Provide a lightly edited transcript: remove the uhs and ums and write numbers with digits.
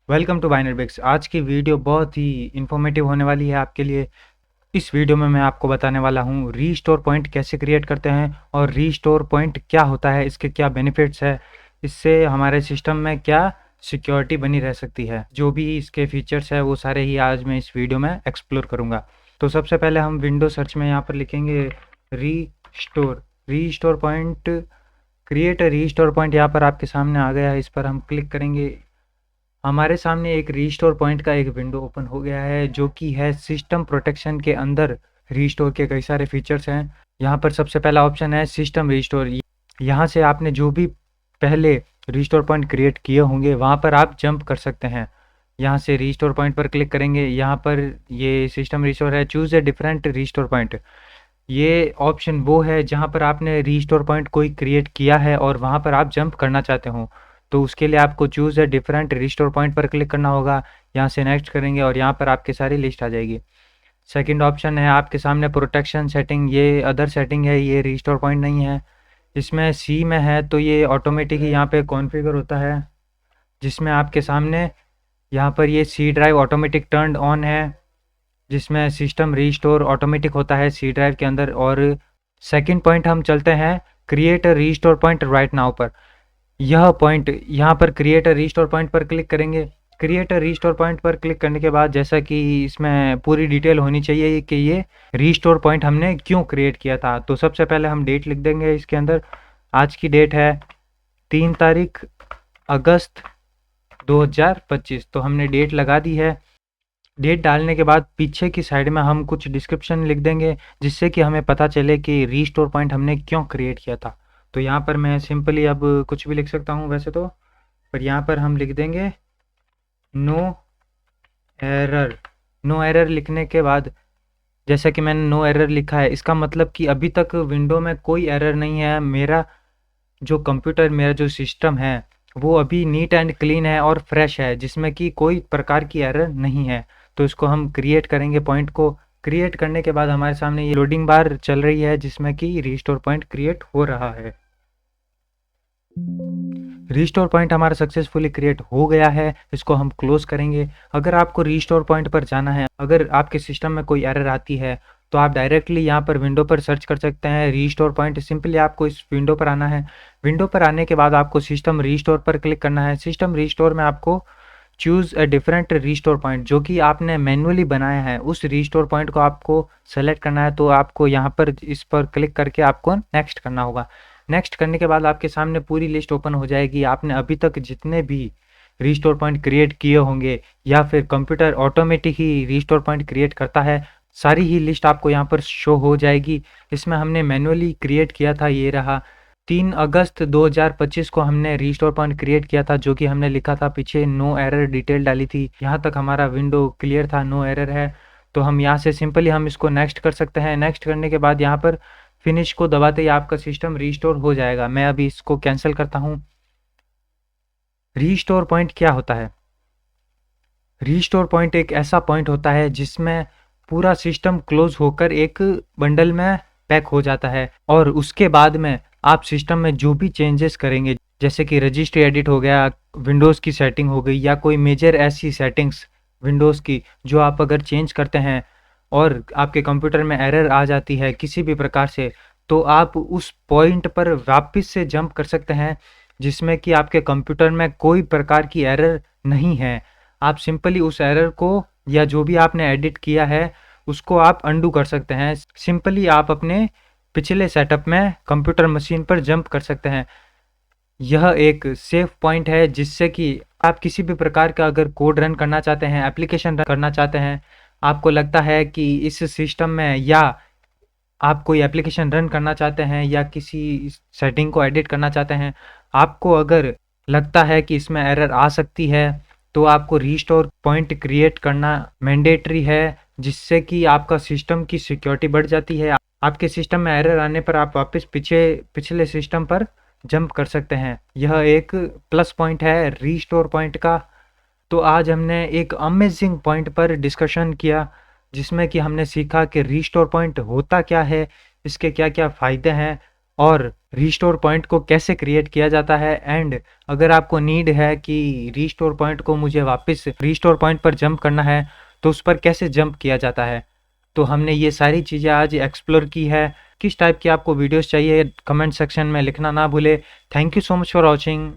Welcome to binary बिक्स। आज की video बहुत ही इन्फॉर्मेटिव होने वाली है आपके लिए। इस वीडियो में मैं आपको बताने वाला हूँ रीस्टोर पॉइंट कैसे क्रिएट करते हैं और रीस्टोर पॉइंट क्या होता है, इसके क्या बेनिफिट्स है, इससे हमारे सिस्टम में क्या सिक्योरिटी बनी रह सकती है। जो भी इसके फीचर्स है वो सारे ही आज मैं इस वीडियो में एक्सप्लोर करूँगा। तो सबसे पहले हम विंडो सर्च में यहाँ पर लिखेंगे restore point. Create restore point यहाँ पर आपके सामने आ गया है, इस पर हम क्लिक करेंगे। हमारे सामने एक रीस्टोर पॉइंट का एक विंडो ओपन हो गया है जो कि है सिस्टम प्रोटेक्शन के अंदर रीस्टोर के कई सारे फीचर्स हैं। यहाँ पर सबसे पहला ऑप्शन है सिस्टम रीस्टोर। यहाँ से आपने जो भी पहले रीस्टोर पॉइंट क्रिएट किए होंगे वहाँ पर आप जंप कर सकते हैं। यहाँ से रीस्टोर पॉइंट पर क्लिक करेंगे। यहाँ पर ये सिस्टम रीस्टोर है, choose a different restore point. ये ऑप्शन वो है जहाँ पर आपने रीस्टोर पॉइंट कोई क्रिएट किया है और वहाँ पर आप जंप करना चाहते हो, तो उसके लिए आपको choose a different restore point पर क्लिक करना होगा। यहाँ से नेक्स्ट करेंगे और यहाँ पर आपकी सारी लिस्ट आ जाएगी। सेकंड ऑप्शन है आपके सामने प्रोटेक्शन सेटिंग। ये अदर सेटिंग है, ये रीस्टोर पॉइंट नहीं है। इसमें सी में है तो ये ऑटोमेटिक ही यहाँ पे कॉन्फ़िगर होता है, जिसमें आपके सामने यहाँ पर ये C drive automatic turn on है, जिसमें सिस्टम रीस्टोर ऑटोमेटिक होता है सी ड्राइव के अंदर। और सेकंड पॉइंट हम चलते हैं create a restore point right now पर। यह पॉइंट यहाँ पर क्रिएट अ रीस्टोर पॉइंट पर क्लिक करेंगे। क्रिएट अ रीस्टोर पॉइंट पर क्लिक करने के बाद जैसा कि इसमें पूरी डिटेल होनी चाहिए कि ये रीस्टोर पॉइंट हमने क्यों क्रिएट किया था, तो सबसे पहले हम डेट लिख देंगे इसके अंदर। आज की डेट है 3 तारीख अगस्त 2025, तो हमने डेट लगा दी है। डेट डालने के बाद पीछे की साइड में हम कुछ डिस्क्रिप्शन लिख देंगे जिससे कि हमें पता चले कि रीस्टोर पॉइंट हमने क्यों क्रिएट किया था। तो यहाँ पर मैं सिंपली अब कुछ भी लिख सकता हूँ वैसे तो, पर यहाँ पर हम लिख देंगे नो एरर। नो एरर लिखने के बाद जैसा कि मैंने नो एरर लिखा है, इसका मतलब कि अभी तक विंडो में कोई एरर नहीं है। मेरा जो कंप्यूटर, मेरा जो सिस्टम है वो अभी नीट एंड क्लीन है और फ्रेश है, जिसमें कि कोई प्रकार की एरर नहीं है। तो इसको हम क्रिएट करेंगे। पॉइंट को क्रिएट करने के बाद हमारे सामने ये लोडिंग बार चल रही है जिसमें कि रीस्टोर पॉइंट क्रिएट हो रहा है। रीस्टोर पॉइंट हमारा सक्सेसफुली क्रिएट हो गया है, इसको हम क्लोज करेंगे। अगर आपको रीस्टोर पॉइंट पर जाना है, अगर आपके सिस्टम में कोई एरर आती है तो आप डायरेक्टली यहाँ पर विंडो पर सर्च कर सकते हैं रीस्टोर पॉइंट। सिंपली आपको इस विंडो पर आना है। विंडो पर आने के बाद आपको सिस्टम रीस्टोर पर क्लिक करना है। सिस्टम रीस्टोर में आपको choose a different restore point, जो कि आपने मैन्युअली बनाया है, उस रीस्टोर पॉइंट को आपको सेलेक्ट करना है। तो आपको यहाँ पर इस पर क्लिक करके आपको नेक्स्ट करना होगा। नेक्स्ट करने के बाद आपके सामने पूरी लिस्ट ओपन हो जाएगी। आपने अभी तक जितने भी रीस्टोर पॉइंट क्रिएट किए होंगे या फिर कंप्यूटर ऑटोमेटिक ही रीस्टोर पॉइंट क्रिएट करता है, सारी ही लिस्ट आपको यहाँ पर शो हो जाएगी। इसमें हमने मैन्युअली क्रिएट किया था, ये रहा 3 अगस्त 2025 को हमने रीस्टोर पॉइंट क्रिएट किया था, जो कि हमने लिखा था पीछे नो एरर डिटेल डाली थी। यहाँ तक हमारा विंडो क्लियर था, नो एरर है। तो हम यहाँ से सिंपली हम इसको नेक्स्ट कर सकते हैं। नेक्स्ट करने के बाद यहाँ पर फिनिश को दबाते ही आपका सिस्टम रीस्टोर हो जाएगा। मैं अभी इसको कैंसिल करता हूँ। रीस्टोर पॉइंट क्या होता है? रीस्टोर पॉइंट एक ऐसा पॉइंट होता है जिसमें पूरा सिस्टम क्लोज होकर एक बंडल में पैक हो जाता है, और उसके बाद में आप सिस्टम में जो भी चेंजेस करेंगे, जैसे कि रजिस्ट्री एडिट हो गया, विंडोज़ की सेटिंग हो गई, या कोई मेजर ऐसी सेटिंग्स विंडोज़ की जो आप अगर चेंज करते हैं और आपके कंप्यूटर में एरर आ जाती है किसी भी प्रकार से, तो आप उस पॉइंट पर वापस से जंप कर सकते हैं जिसमें कि आपके कंप्यूटर में कोई प्रकार की एरर नहीं है। आप सिंपली उस एरर को या जो भी आपने एडिट किया है उसको आप अंडू कर सकते हैं। सिंपली आप अपने पिछले सेटअप में कंप्यूटर मशीन पर जंप कर सकते हैं। यह एक सेफ पॉइंट है जिससे कि आप किसी भी प्रकार का अगर कोड रन करना चाहते हैं, एप्लीकेशन रन करना चाहते हैं, आपको लगता है कि इस सिस्टम में, या आप कोई एप्लीकेशन रन करना चाहते हैं या किसी सेटिंग को एडिट करना चाहते हैं, आपको अगर लगता है कि इसमें एरर आ सकती है, तो आपको रीस्टोर पॉइंट क्रिएट करना मैंडेटरी है, जिससे कि आपका सिस्टम की सिक्योरिटी बढ़ जाती है। आपके सिस्टम में एरर आने पर आप वापस पिछले सिस्टम पर जंप कर सकते हैं। यह एक प्लस पॉइंट है रीस्टोर पॉइंट का। तो आज हमने एक अमेजिंग पॉइंट पर डिस्कशन किया जिसमें कि हमने सीखा कि रीस्टोर पॉइंट होता क्या है, इसके क्या क्या फ़ायदे हैं, और रीस्टोर पॉइंट को कैसे क्रिएट किया जाता है। एंड अगर आपको नीड है कि रीस्टोर पॉइंट को मुझे वापस रीस्टोर पॉइंट पर जंप करना है तो उस पर कैसे जंप किया जाता है। तो हमने ये सारी चीज़ें आज एक्सप्लोर की है। किस टाइप की आपको वीडियोस चाहिए कमेंट सेक्शन में लिखना ना भूले। Thank you so much for watching.